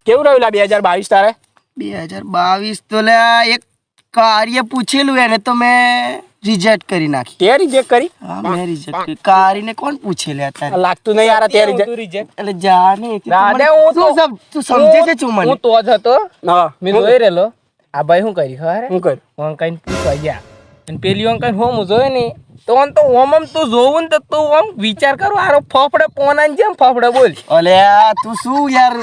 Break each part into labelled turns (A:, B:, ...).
A: કેવું રહ્યું લા 2022 તારે?
B: 2022 તો લે એક કાર્ય પૂછેલું એને તો મેં રિજેક્ટ કરી નાખી.
A: તે રિજેક્ટ કરી?
B: હા મેં રિજેક્ટ કરી. કાર્યને કોણ પૂછે લે અત્યારે?
A: લાગતું નહીં યાર તે રિજેક્ટ.
B: એટલે જાને
A: રાધે હું તો
B: તું સમજે છે છું મને.
C: હું તો જ હતો
A: હા
C: મેં જોઈ રહેલો આ ભાઈ શું કરી ખબર
A: હું કર
C: હું કઈ પૂછવા ગયા અને પેલી હું કઈ હોમ જોયો ને તો આમ તો ઓમ તું જોવું ને તો તું આમ વિચાર કરો આરો ફફડે પોના જેમ ફફડે બોલ.
B: અલે તું શું યાર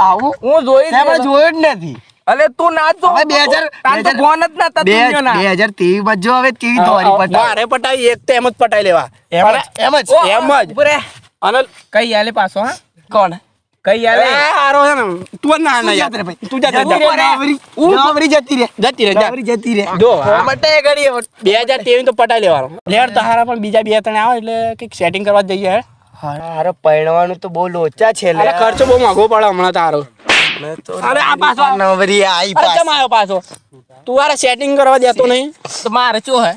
B: આવું
C: હું જોઈ
B: તે આપણે જોયું જ નથી.
C: અલે તું ના જો
B: હવે 2000
C: તાર તો ફોન જ ના તા દુનિયાના
B: 2023 માં જો હવે કેવી દોરી પટાય.
A: મારે પટાવી એક તો એમ જ પટાઈ લેવા.
B: એમ જ
A: એમ જ.
C: ઉભરે
A: અને
C: કઈ આલે પાછો હા
B: કોણ
C: કઈ આલે
A: હારો છે ને તું જ ના ના યાર. તું જા
B: જાવરી જતી રે
A: જતી રહે જા.
B: જાવરી જતી રે
A: જો
B: મટે ઘડી
A: 2023 તો પટાઈ લેવાનો. લેર તારા પણ બીજા 2-3 આવે એટલે કંઈક સેટિંગ કરવા જ જઈએ.
B: હારે પૈણવાનું તો બહુ લોચા છે લે.
A: અરે ખર્ચો બહુ મોંઘો પડે હમણાં તારો. અરે આ પાછો
B: નવરી આઈ
A: અરે કેમ આવ્યો પાછો? તું આરે સેટિંગ કરવા દેતો નહીં.
C: તો મારે શું હે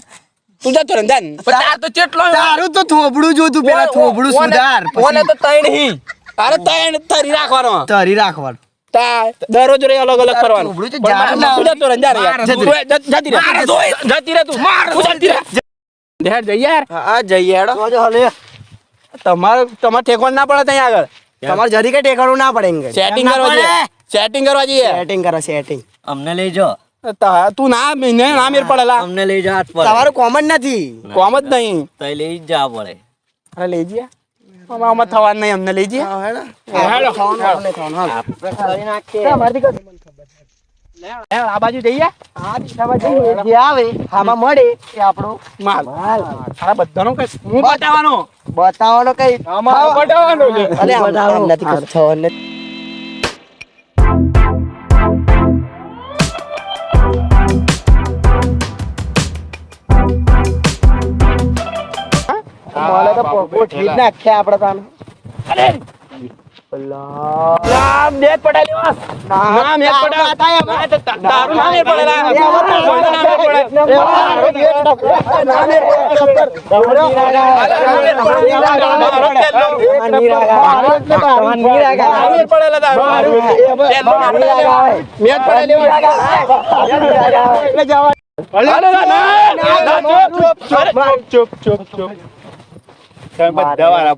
A: તું જતો રહે જાન.
C: પણ તાર તો કેટલો
B: તારું તો થોબડું જોતું પેલા થોબડું સુધાર
C: ઓને તો તૈણ હી
A: અરે તૈણ તરી રાખવાનો.
B: તરી રાખવાનું.
A: તા દરરોજ રે અલગ અલગ કરવાનું.
B: થોબડું તો
A: પણ
B: જાડું ના
A: તું જતો રહે જા રે યાર.
B: જતી
A: તું જતી રહે. જતી રહે તું. તું જતી રહે. દેહાડ જઈ યાર.
B: હા જઈએ હેડો જો હલે
A: તમારે ઠેકોણ ના પડે ત્યાં આગળ.
B: તમારે જરી કે ટેકાણું ના પડે ઇંગે
A: સેટિંગ કરવા જઈએ. સેટિંગ કરવા જઈએ.
B: સેટિંગ કરો સેટિંગ
D: અમને લઈ જાઓ
A: તું ના મેર પડેલા.
D: અમને લઈ જાઓ હાથ પર
B: તમારું કોમન નથી
A: કોમ જ નહીં.
D: તો લઈ જ જવા પડે
A: અરે લઈ જઈએ. આમાં થવાનું નહીં. અમને લઈ જઈએ. આ બાજુ જઈએ.
B: જે આવે આમાં મળે એ આપણો
A: માલ. આ બધાનો કઈ હું બતાવવાનો.
B: બતાવવાનો કઈ
A: બતાવવાનો છે.
B: અરે આમ નથી કરતો મળે તો ગોઠવી જ નાખીએ આપણે તાને.
A: ના મેચ પટાઈ લેવા. ના મેચ પટાઈ. તારું ના મેચ પડેલા. કોઈનો ના મેચ પડે.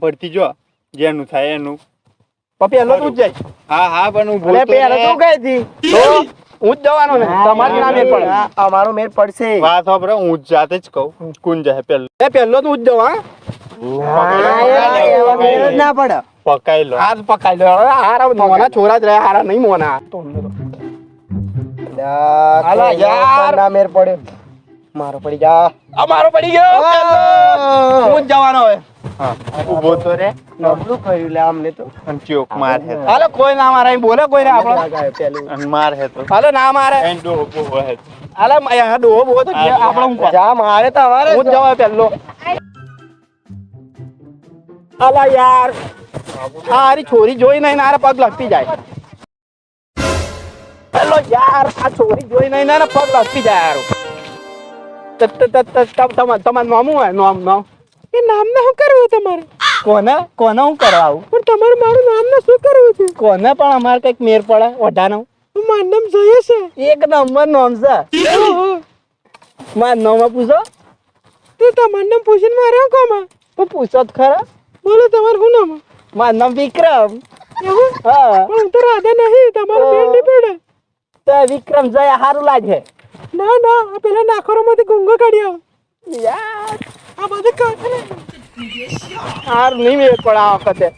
E: પડતી જો જેનું થાય એનું
A: પેલો તું જ જાય.
E: હા હા પણ હું
B: અરે પેલા તું ગઈ હતી
A: તો હું જ જવાનો ને. તમારે ના મેચ પડે.
B: અમારો મેળ પડશે.
E: વાત સાંભળો હું જ જાતે જ કહું કોણ જાય પેલો
A: પેલો તું જ જવા.
B: ના પડે
E: પકાઈ લો
A: હાથ પકાઈ લો. હારા મોના છોરા જ રહ્યા. હારા નહીં મોના.
B: અલા યાર ના મેળ પડે મારો પડી જા.
A: અમારો પડી ગયો. હું જ જવાનો હવે.
E: હા ઊભો તો રે
B: નબળું કર્યું લે અમને તો
E: અને ચોક માર હે
A: હાલો કોઈ ના મારે. બોલે કોઈ ને આપણો.
B: પેલું
E: અને માર હે તો
A: હાલો ના મારે.
E: એન ડો ઊભો હે
A: હાલો ડોહો બોહો તો આપણે હું
B: જા મારે તો અમારે
A: હું જ જવા પેલો. અલા યાર હારી છોરી જોઈ નહીં ને પગ લગતી જાય. પેલો યાર આ છોરી જોઈ નહીં ને પગ લગતી જાય યાર. તમારું નામ હોય નામ એ નામ ને શું કરવું તમારે? કોને હું કરાવું? પણ તમારે મારું નામ ને શું કરવું છે? કોને પણ અમારે કઈક મેર પડે ઓઢાનો. મારું નામ જોઈએ છે. એક નંબર નામ છે. મારું નામ પૂછો. તો તમારું નામ પૂછીને મારે શું કામ? તો પૂછો જ ખરા. બોલો તમારું શું નામ? મારું નામ વિક્રમ. હા પણ હું તો રાધા નહીં. તમારું મેળ નહીં પડે. તો વિક્રમ જયા સારું લાગે. ના ના આ પેલા નાખોરોમાંથી ગુંગો કાઢી આવો. યાર આ બધું કાઢે હાર નહીં મેળ પડે આ વખતે.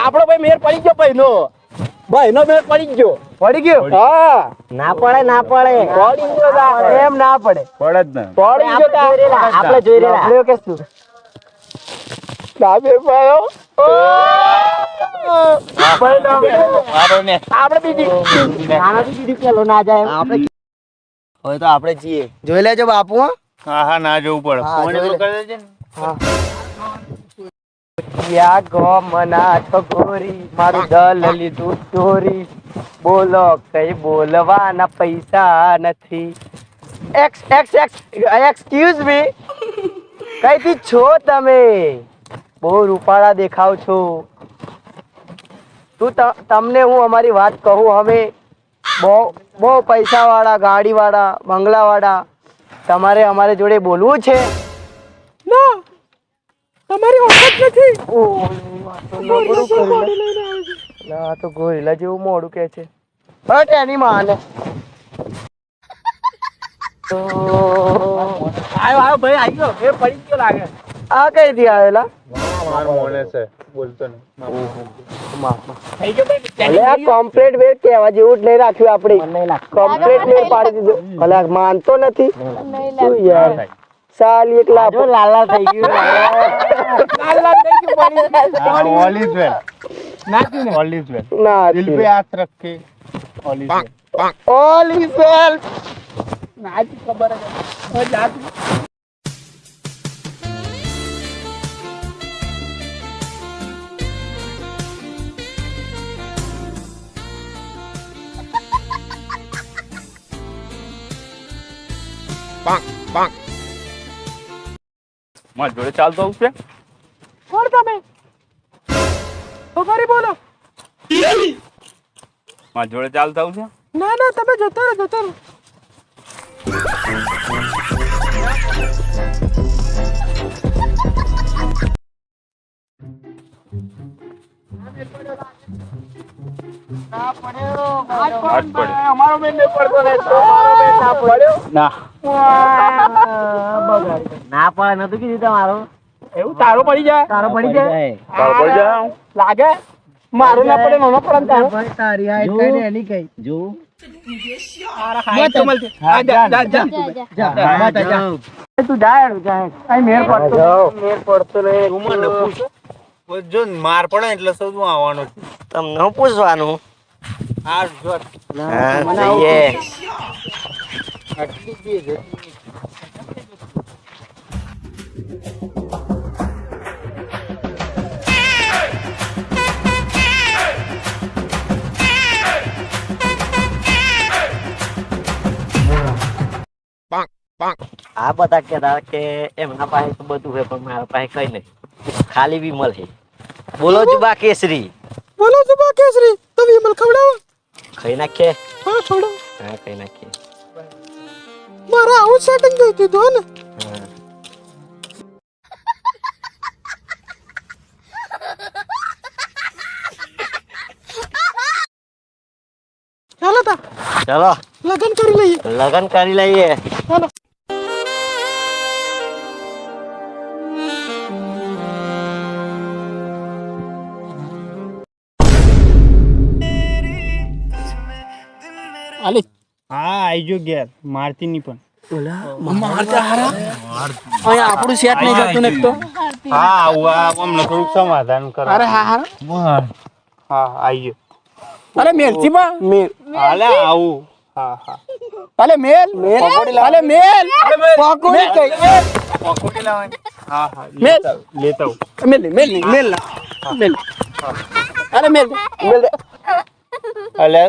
A: આપડો ભાઈ મેળ પડી ગયો ભાઈ નો મેળ પડી ગયો.
B: પડી ગયો
A: હા
B: ના પડે ના પડે
A: પડી ગયો.
B: એમ ના પડે
E: પડે જ ને
A: પડી ગયો.
B: આપણે જોઈ રહ્યા કે શું
A: ના મેળ પડ્યો.
B: આપણે બીજી પેલો ના જાય આપણે હવે તો આપણે જઈએ. જોઈ લેજો બાપુ.
E: હા હા ના જવું પડે
B: હા,
E: ફોન
B: જોઈ
E: તો
B: લે.
E: કરી દેજે ને
B: યા ગો મના તો ગોરી મારું દલ લીધું ચોરી. બોલો કઈ બોલવાના પૈસા નથી. એક્સક્યુઝ મી કઈથી છો તમે? બહુ રૂપાળા દેખાવ છો. તમને હું અમારી વાત કહું, અમે બહુ પૈસા વાળા, ગાડી વાળા, બંગલા વાળા. તમારે અમારી જોડે બોલવું છે?
A: ના, તમારી ઓળખ નથી.
B: આ તો ગોરીલા જેવું મોડું કે છે. બટ એની માને
C: આયો ભાઈ આવી ગયો. એ પડી ગયો લાગે.
B: આ કઈથી આવેલા?
E: મારો મોને છે બોલતો નહીં.
C: થઈ ગયો ભાઈ.
B: અલે આ કમ્પ્લીટ વેટ કહેવા જેવું જ નહીં રાખ્યું આપણે. કમ્પ્લીટ વેટ પાડી દીધું. અલે આ માનતો નથી. શું યાર સાલી એકલા લાલા થઈ ગયું.
C: લાલ થઈ ગયું પડી.
E: All is well.
C: નાખ્યું ને.
E: All is well.
B: ના
E: दिल पे हाथ रख के all is well.
B: All is well.
C: નાચી ખબર જ હવે જાતું.
E: માર જોડે ચાલતો આવું છે.
A: કોણ તમે? તો ફરી બોલો.
E: માર જોડે ચાલતો આવું છે.
A: ના ના, તમે જતો રહો, જતો રહો.
E: હાથ પડે.
B: અમારો બેન ને પડતો ને તો મારો બેન ના પડ્યો.
E: ના.
D: ના પણ નતું કીધું તમારું.
C: એવું તારો પડી જાય.
B: તારો પડી જાય.
E: તાર પર જા.
C: લાગે મારું ના પડે નાનો પડે ને તારો.
B: તારી હાઈટ કઈ ને એની કઈ.
D: જો
C: બસ તો મળશે. હા, જા જા જા
B: તું જા હેડ, જા હેડ. અહીં મેર પડતો મેર પડતો નહીં.
E: તું મને પૂછ. જો માર પડે એટલે શું આવવાનું છે?
B: તમને હું પૂછવાનું?
E: આ જો
B: હા, જઈએ.
D: આ બધા કહેતા કે એમના પાસે તો બધું છે પણ મારા પાસે કઈ નહીં, ખાલી વિમલ છે. બોલો જુબા કેસરી.
A: બોલો જુબા કેસરી. તો વિમલ ખવડાવો.
D: ખાઈ નાખીએ.
A: હા, ખવડાવો.
D: હા ખાઈ નાખીએ.
A: મારે આવું સેટિંગ થઈ દીધું ને.
D: હા.
A: ચાલો તા
D: ચલો
A: લગન કરી લઈએ.
D: લગન કરી લઈએ.
A: ચાલો.
C: આલી
E: હા આઈ જો ઘેર મારતી નહીં પણ.
C: અહીંયા આપણું સેટ નહીં થતું ને એક તો.
E: હા આવું અમને થોડુંક સમાધાન કરો.
C: અરે હા હા.
E: હા આઈ ગયો.
C: અરે મેરચીમાં
E: હાલે આવું. હા હા.
C: અલે મેલ અલે મેલ
B: પકોડી કઈ.
E: પકોડી લાવવાની. હા હા
C: મેલ.
E: લેતા આવું.
C: મેલ મેલ મેલ ના મેલ. અરે મેલ
E: એટલે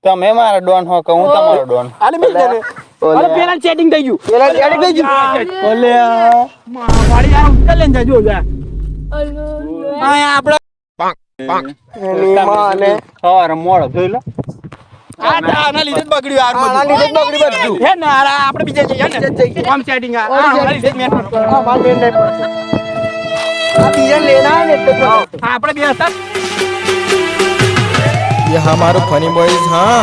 E: તમે મારા ડોન હો કે હું તમારો ડોન?
C: અરે મેલ દે. અરે પેલા સેટિંગ થઈ ગયું.
B: પેલા ગાડી કઈ ગયું?
C: ઓલે વાડી આ ઉત્તર લઈને જાજો જા. આ આપણે
B: એની માને.
E: સવારે મોડો જોઈ લો.
C: આના લીધે જ બગડ્યું આ
B: આના લીધે જ બગડી બધું.
C: હે ને આ આપણે બીજે જઈએ ને આમ સેટિંગ આના લીધે જ મેન
B: હા, માર બેન નહીં પડશે. આ બીજા લેના આવે ને એટલે તો.
C: આપણે બે હતા
F: ये हमारे फनी बॉयज हाँ